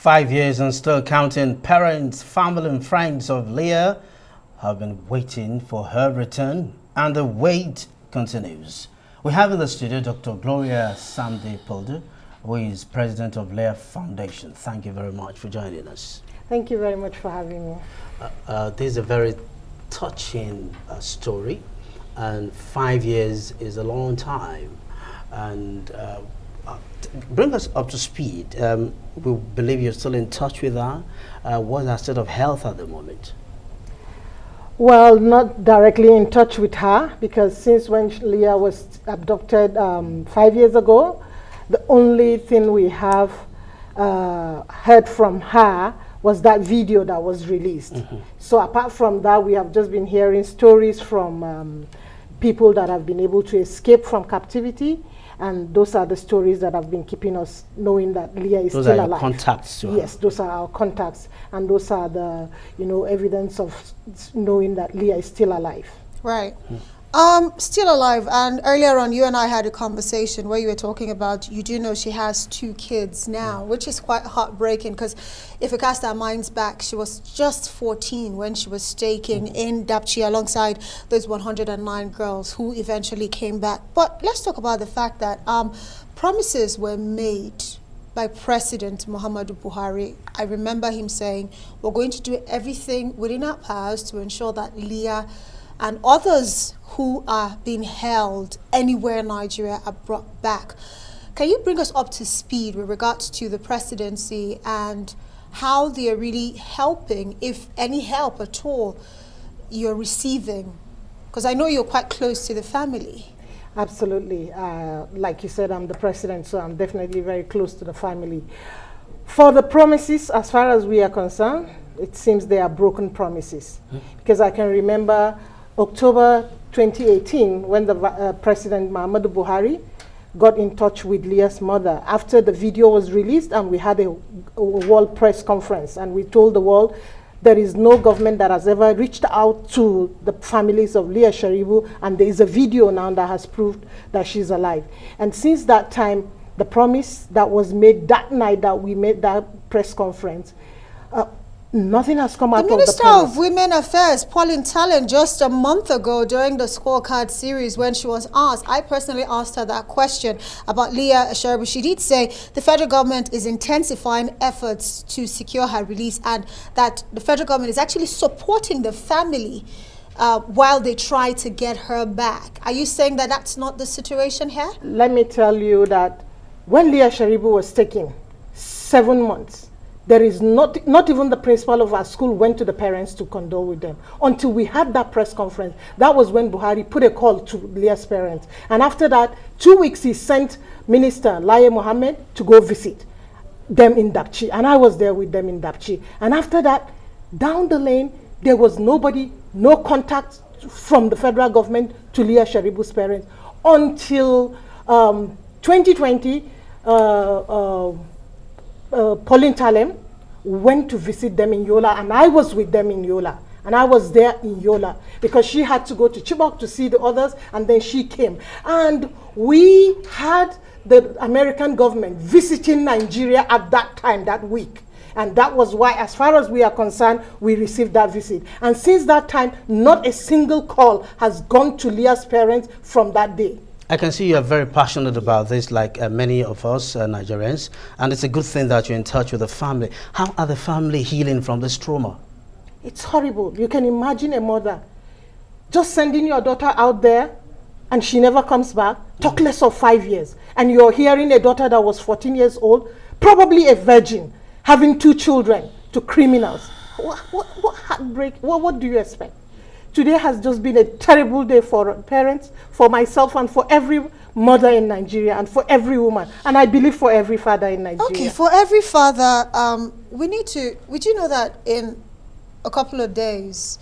5 years and still counting, parents, family and friends of Leah have been waiting for her return, and the wait continues. We have in the studio Dr. Gloria Samdi-Puldu, who is president of Leah Foundation. Thank you very much for joining us. Thank you very much for having me. This is a very touching story, and 5 years is a long time. And bring us up to speed. We believe you're still in touch with her. What's her state of health at the moment? Well, not directly in touch with her, because since when Leah was abducted 5 years ago, the only thing we have heard from her was that video that was released. So apart from that, we have just been hearing stories from people that have been able to escape from captivity, and those are the stories that have been keeping us knowing that Leah is still alive. Those are your contacts to her? Yes, those are our contacts, and those are the evidence of knowing that Leah is still alive. Right. Still alive. And earlier on, you and I had a conversation where you were talking about, you do know she has 2 kids now, which is quite heartbreaking, because if we cast our minds back, she was just 14 when she was staking in Dapchi alongside those 109 girls who eventually came back. But let's talk about the fact that promises were made by President Muhammadu Buhari. I remember him saying, we're going to do everything within our powers to ensure that Leah and others who are being held anywhere in Nigeria are brought back. Can you bring us up to speed with regards to the presidency and how they are really helping, if any help at all you're receiving? Because I know you're quite close to the family. Absolutely. Like you said, I'm the president, so I'm definitely very close to the family. For the promises, as far as we are concerned, it seems they are broken promises. Because I can remember October 2018, when the President Muhammadu Buhari got in touch with Leah's mother after the video was released, and we had a world press conference, and we told the world there is no government that has ever reached out to the families of Leah Sharibu, and there is a video now that has proved that she's alive. And since that time, the promise that was made that night that we made that press conference, nothing has come out of the promise. The Minister of Women Affairs, Pauline Talent, just a month ago during the scorecard series, when she was asked, I personally asked her that question about Leah Sharibu. She did say the federal government is intensifying efforts to secure her release, and that the federal government is actually supporting the family while they try to get her back. Are you saying that that's not the situation here? Let me tell you that when Leah Sharibu was taken, 7 months, there is not even the principal of our school went to the parents to condole with them until we had that press conference. That was when Buhari put a call to Leah's parents. And after that, 2 weeks, he sent Minister Lai Mohammed to go visit them in Dapchi. And I was there with them in Dapchi. And after that, down the lane, there was nobody, no contact from the federal government to Leah Sharibu's parents until 2020, Pauline Talem went to visit them in Yola, and I was with them in Yola. And I was there in Yola because she had to go to Chibok to see the others, and then she came. And we had the American government visiting Nigeria at that time, that week. And that was why, as far as we are concerned, we received that visit. And since that time, not a single call has gone to Leah's parents from that day. I can see you are very passionate about this, like many of us Nigerians, and it's a good thing that you're in touch with the family. How are the family healing from this trauma? It's horrible. You can imagine a mother just sending your daughter out there and she never comes back, talk less of 5 years. And you're hearing a daughter that was 14 years old, probably a virgin, having 2 children, to criminals. What heartbreak, what do you expect? Today has just been a terrible day for parents, for myself, and for every mother in Nigeria, and for every woman, and I believe for every father in Nigeria. Okay, for every father, we do know that in a couple of days,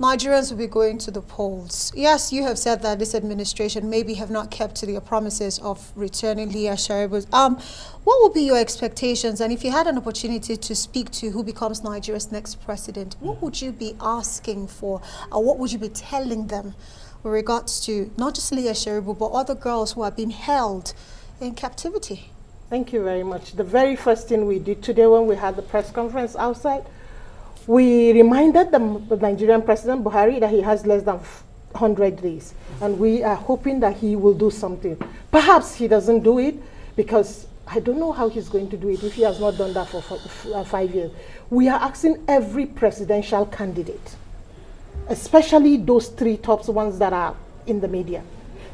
Nigerians will be going to the polls. Yes, you have said that this administration maybe have not kept to their promises of returning Leah Sharibu. What will be your expectations? And if you had an opportunity to speak to who becomes Nigeria's next president, what would you be asking for? Or what would you be telling them with regards to not just Leah Sharibu, but other girls who are being held in captivity? Thank you very much. The very first thing we did today when we had the press conference outside, we reminded the Nigerian President Buhari that he has less than 100 days. And we are hoping that he will do something. Perhaps he doesn't do it because I don't know how he's going to do it if he has not done that for 5 years. We are asking every presidential candidate, especially those three top ones that are in the media,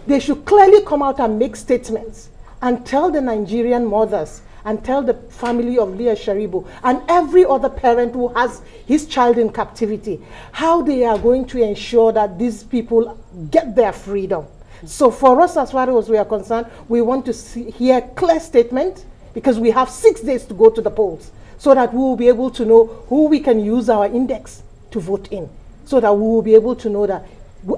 they should clearly come out and make statements and tell the Nigerian mothers and tell the family of Leah Sharibu and every other parent who has his child in captivity how they are going to ensure that these people get their freedom. So for us, as far as we are concerned, we want to hear clear statement because we have 6 days to go to the polls so that we will be able to know who we can use our index to vote in, so that we will be able to know that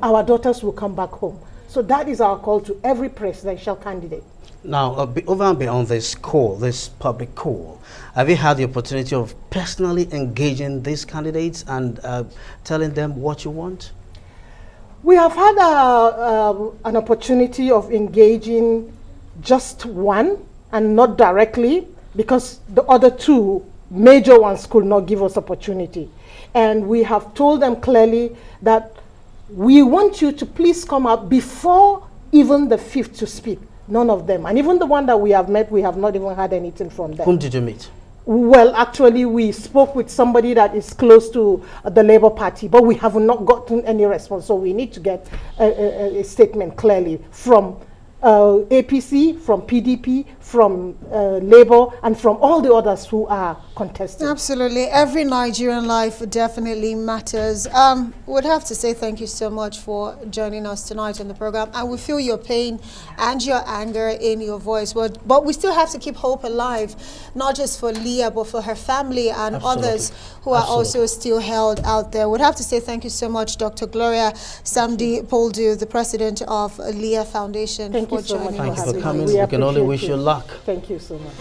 our daughters will come back home. So that is our call to every presidential candidate. Now, over and beyond this call, this public call, have you had the opportunity of personally engaging these candidates and telling them what you want? We have had an opportunity of engaging just one, and not directly, because the other two major ones could not give us opportunity. And we have told them clearly that we want you to please come out before even the 5th to speak. None of them. And even the one that we have met, we have not even had anything from them. Whom did you meet? Well, actually, we spoke with somebody that is close to the Labour Party, but we have not gotten any response. So we need to get a statement clearly from APC, from PDP, from Labour, and from all the others who are contesting. Absolutely. Every Nigerian life definitely matters. Would have to say thank you so much for joining us tonight on the program. And we feel your pain and your anger in your voice. But we still have to keep hope alive, not just for Leah, but for her family and others who are also still held out there. Would have to say thank you so much, Dr. Gloria Samdi-Puldu, the president of Leah Foundation. Thank you so much. Thank you for coming. We can only wish you luck. Thank you so much.